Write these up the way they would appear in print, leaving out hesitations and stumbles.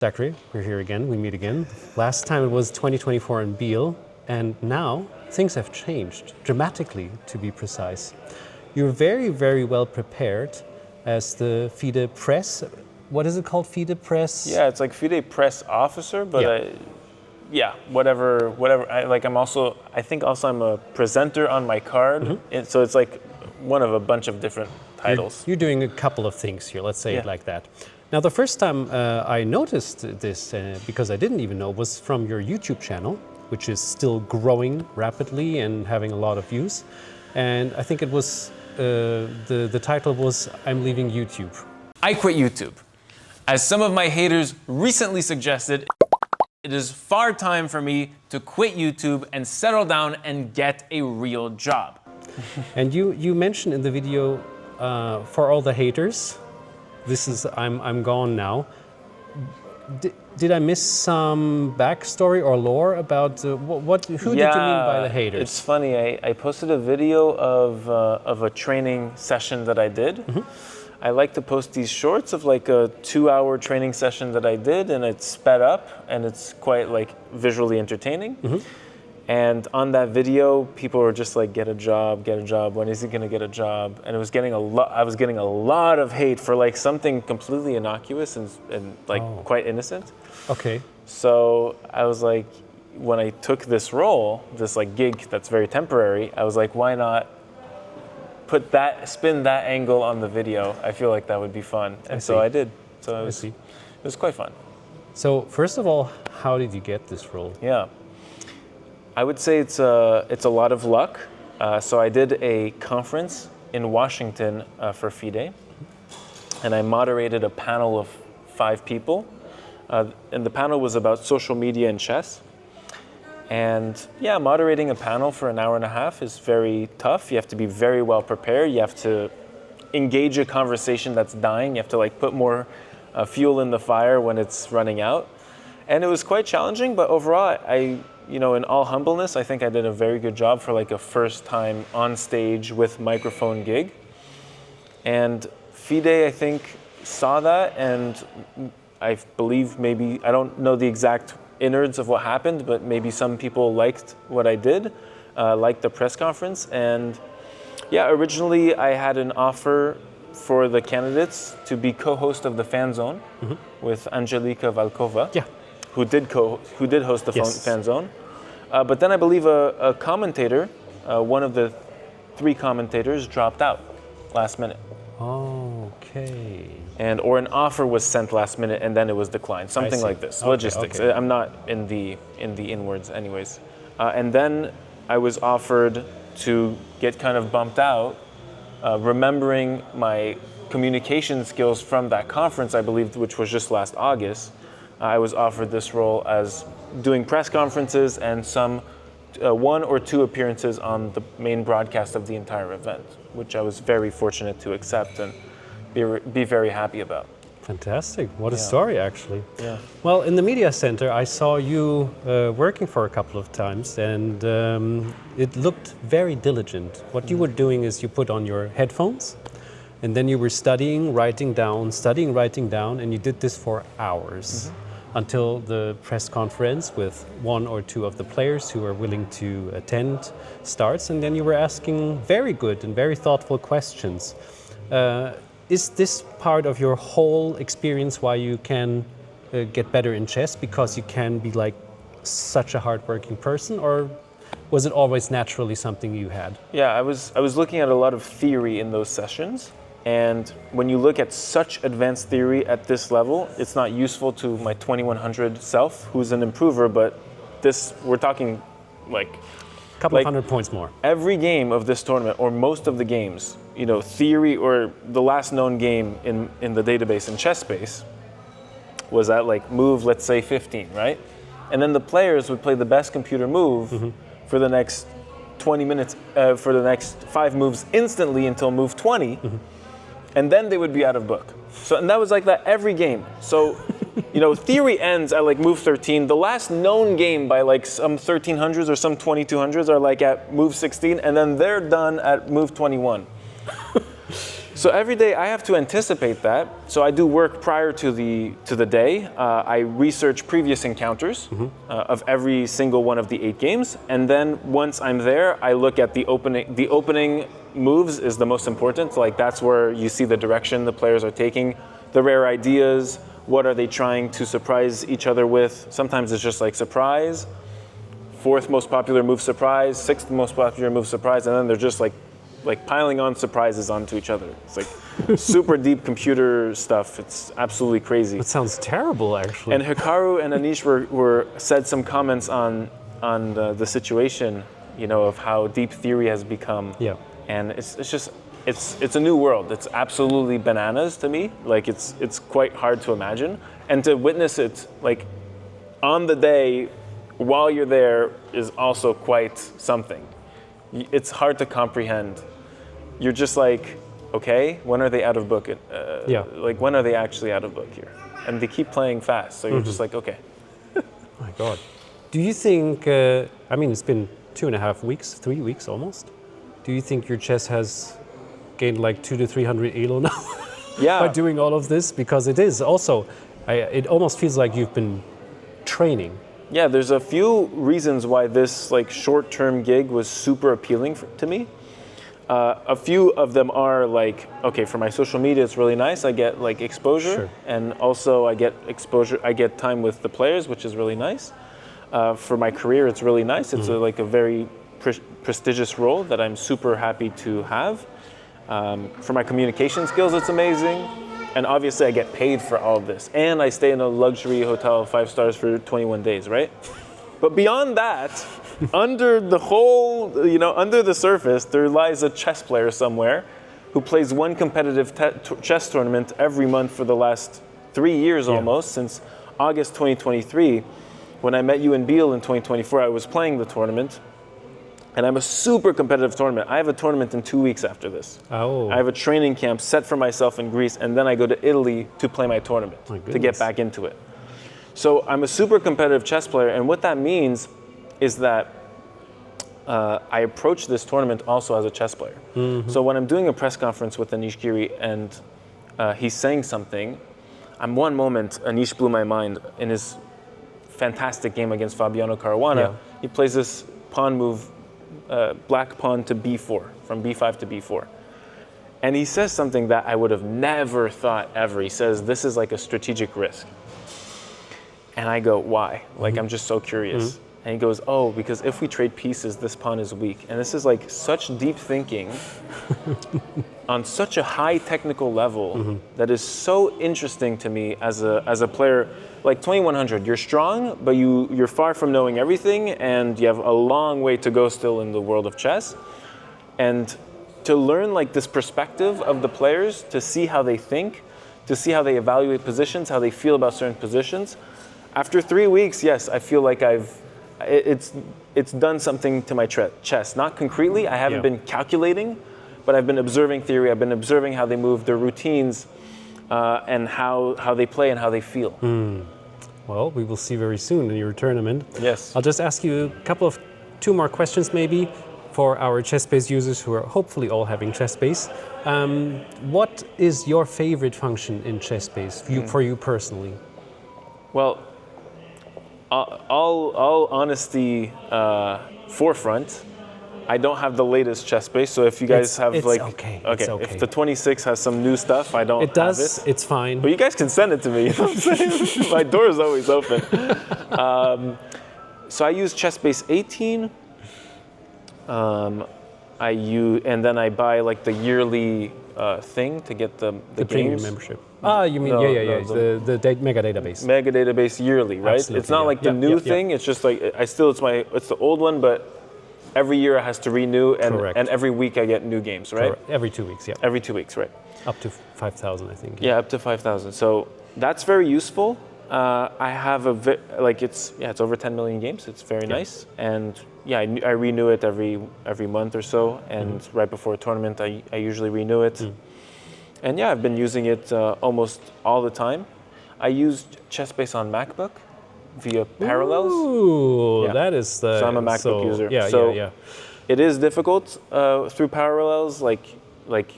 Zachery, we're here again, we meet again. Last time it was 2024 in Biel, and now things have changed dramatically, to be precise. You're very, very well prepared as the FIDE press. What is it called, FIDE press? Yeah, it's like FIDE press officer, but whatever. I think also I'm a presenter on my card. So it's like one of a bunch of different titles. You're doing a couple of things here, let's say it like that. Now, the first time I noticed this, because I didn't even know, was from your YouTube channel, which is still growing rapidly and having a lot of views. And I think it was, the title was, I'm leaving YouTube. I quit YouTube. As some of my haters recently suggested, it is far time for me to quit YouTube and settle down and get a real job. And you mentioned in the video, for all the haters, this is, I'm gone now. Did I miss some backstory or lore about who did you mean by the haters? It's funny, I posted a video of a training session that I did. I like to post these shorts of like a 2-hour training session that I did, and it's sped up and it's quite like visually entertaining. And on that video, people were just like, get a job, when is he gonna get a job? And it was getting I was getting a lot of hate for like something completely innocuous and like quite innocent. Okay. So I was like, when I took this role, this like gig that's very temporary, I was like, why not spin that angle on the video? I feel like that would be fun. And so I did. So it was quite fun. So first of all, how did you get this role? Yeah. I would say it's a lot of luck. So I did a conference in Washington for FIDE, and I moderated a panel of 5 people. And the panel was about social media and chess. And yeah, moderating a panel for an hour and a half is very tough. You have to be very well prepared. You have to engage a conversation that's dying. You have to like put more fuel in the fire when it's running out. And it was quite challenging, but overall, in all humbleness, I think I did a very good job for like a first time on stage with microphone gig. And FIDE, I think, saw that, and I believe maybe, I don't know the exact innards of what happened, but maybe some people liked what I did, liked the press conference. And yeah, originally I had an offer for the candidates to be co-host of the Fan Zone with Angelika Valkova. Yeah. Who did host the Fan Zone. But then I believe a commentator, one of the 3 commentators, dropped out last minute. Okay. Or an offer was sent last minute and then it was declined. Something like this. Logistics. Okay. I'm not in the inwards anyways. And then I was offered to get kind of bumped out, remembering my communication skills from that conference, I believe, which was just last August. I was offered this role as doing press conferences and some 1 or 2 appearances on the main broadcast of the entire event, which I was very fortunate to accept and be very happy about. Fantastic. What a story, actually. Yeah. Well, in the media center, I saw you working for a couple of times, and it looked very diligent. What you were doing is you put on your headphones, and then you were studying, writing down, and you did this for hours. Until the press conference with 1 or 2 of the players who are willing to attend starts, and then you were asking very good and very thoughtful questions. Is this part of your whole experience why you can get better in chess, because you can be like such a hardworking person, or was it always naturally something you had? Yeah, I was looking at a lot of theory in those sessions. And when you look at such advanced theory at this level, it's not useful to my 2100 self, who's an improver, but we're talking like a couple of 100 points more. Every game of this tournament, or most of the games, theory, or the last known game in the database in ChessBase was at like move, let's say 15, right? And then the players would play the best computer move for the next 20 minutes, for the next 5 moves instantly until move 20. And then they would be out of book. And that was like that every game. So, theory ends at like move 13. The last known game by like some 1300s or some 2200s are like at move 16, and then they're done at move 21. So every day I have to anticipate that. So I do work prior to the day. I research previous encounters of every single one of the 8 games, and then once I'm there, I look at the opening. The opening moves is the most important. Like that's where you see the direction the players are taking, the rare ideas. What are they trying to surprise each other with? Sometimes it's just like surprise. 4th most popular move surprise, 6th most popular move surprise, and then they're just like piling on surprises onto each other. It's like super deep computer stuff. It's absolutely crazy. That sounds terrible, actually. And Hikaru and Anish were said some comments on the situation, you know, of how deep theory has become. Yeah. And it's a new world. It's absolutely bananas to me. Like it's quite hard to imagine, and to witness it like on the day while you're there is also quite something. It's hard to comprehend. You're just like, okay, when are they out of book? Like when are they actually out of book here? And they keep playing fast, so you're just like, okay. Oh my God. Do you think? I mean, it's been 2.5 weeks, 3 weeks almost. Do you think your chess has gained like 200 to 300 elo now? Yeah. By doing all of this, because it is also, it almost feels like you've been training. Yeah, there's a few reasons why this like short-term gig was super appealing to me. A few of them are like, okay, for my social media, it's really nice. I get like exposure, Sure. and also I get exposure. I get time with the players, which is really nice. For my career, it's really nice. It's like a very prestigious role that I'm super happy to have. For my communication skills, it's amazing. And obviously I get paid for all of this. And I stay in a luxury hotel 5 stars for 21 days, right? But beyond that, under the whole, under the surface, there lies a chess player somewhere who plays one competitive chess tournament every month for the last 3 years almost, since August 2023. When I met you in Biel in 2024, I was playing the tournament. And I'm a super competitive tournament. I have a tournament in 2 weeks after this. Oh. I have a training camp set for myself in Greece, and then I go to Italy to play my tournament, to get back into it. So I'm a super competitive chess player, and what that means is that I approach this tournament also as a chess player. So when I'm doing a press conference with Anish Giri and he's saying something, one moment, Anish blew my mind in his fantastic game against Fabiano Caruana. Yeah. He plays this pawn move, black pawn to b4, from b5 to b4. And he says something that I would have never thought ever. He says, this is like a strategic risk. And I go, why? Like, I'm just so curious. And he goes, oh, because if we trade pieces, this pawn is weak. And this is like such deep thinking on such a high technical level that is so interesting to me as a player. Like 2100, you're strong, but you're far from knowing everything, and you have a long way to go still in the world of chess. And to learn like this perspective of the players, to see how they think, to see how they evaluate positions, how they feel about certain positions. After 3 weeks, yes, I feel like it's done something to my chess. Not concretely, I haven't been calculating, but I've been observing theory. I've been observing how they move, their routines, and how they play and how they feel. Well, we will see very soon in your tournament. Yes. I'll just ask you two more questions maybe for our ChessBase users who are hopefully all having ChessBase. What is your favorite function in ChessBase for you personally? Well, all honesty forefront, I don't have the latest ChessBase, so if you guys have it's like, okay. If the 26 has some new stuff, I don't It does. have it. It's fine. But you guys can send it to me. You know what I'm saying? My door is always open. So I use ChessBase 18. And then I buy like the yearly thing to get the premium games. membership. You mean the mega database. Mega database yearly, right? Absolutely, it's not like the new thing. It's just like it's the old one, but every year it has to renew, and every week I get new games, right? Correct. Every 2 weeks, yeah. Every 2 weeks, right? Up to 5,000, I think. Yeah, up to 5,000. So that's very useful. I have it's over 10 million games. It's very nice, and I renew it every month or so, and right before a tournament I usually renew it. And I've been using it almost all the time. I used ChessBase on MacBook via Parallels. Ooh, that is the. So I'm a MacBook user. Yeah. It is difficult through Parallels. Like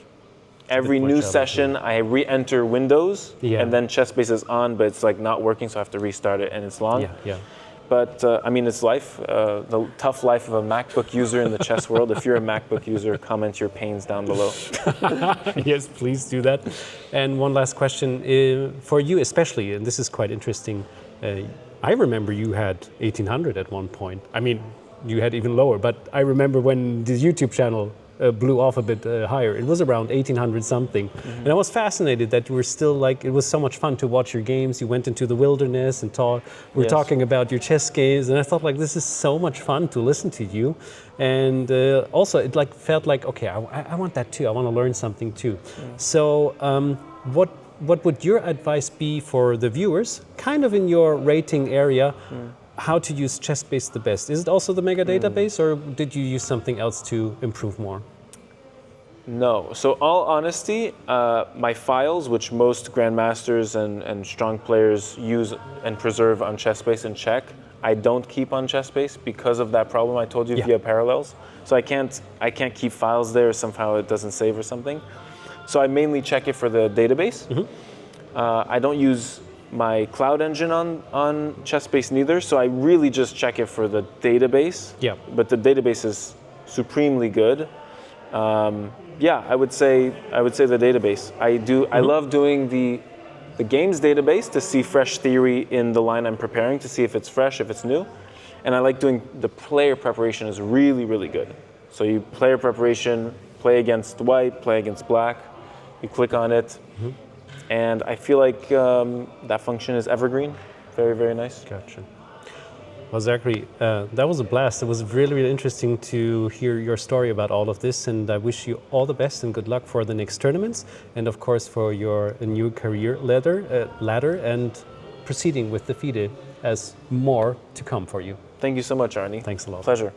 every more new challenging. session I re-enter Windows, Yeah. and then ChessBase is on, but it's like not working, so I have to restart it, and it's long. Yeah, yeah. But I mean, it's life, the tough life of a MacBook user in the chess world. If you're a MacBook user, comment your pains down below. Yes, please do that. And one last question for you especially, and this is quite interesting. I remember you had 1800 at one point. I mean, you had even lower, but I remember when the YouTube channel blew off a bit higher. It was around 1800 something. And I was fascinated that you were still like, it was so much fun to watch your games. You went into the wilderness and we're Yes. talking about your chess games. And I thought like, this is so much fun to listen to you. And also it like felt like, okay, I want that too. I want to learn something too. So what would your advice be for the viewers, kind of in your rating area, how to use ChessBase the best? Is it also the mega database, or did you use something else to improve more? No. So, all honesty, my files, which most grandmasters and strong players use and preserve on ChessBase and check, I don't keep on ChessBase because of that problem I told you via parallels. So I can't keep files there. Somehow it doesn't save or something. So I mainly check it for the database. I don't use my cloud engine on ChessBase neither, so I really just check it for the database. Yeah. But the database is supremely good. Yeah, I would say the database. I love doing the games database to see fresh theory in the line I'm preparing, to see if it's fresh, if it's new. And I like doing the player preparation is really, really good. So you player preparation, play against white, play against black, you click on it. And I feel like that function is evergreen. Very, very nice. Gotcha. Well, Zachery, that was a blast. It was really, really interesting to hear your story about all of this, and I wish you all the best and good luck for the next tournaments, and of course for your new career ladder and proceeding with the FIDE as more to come for you. Thank you so much, Arne. Thanks a lot. Pleasure.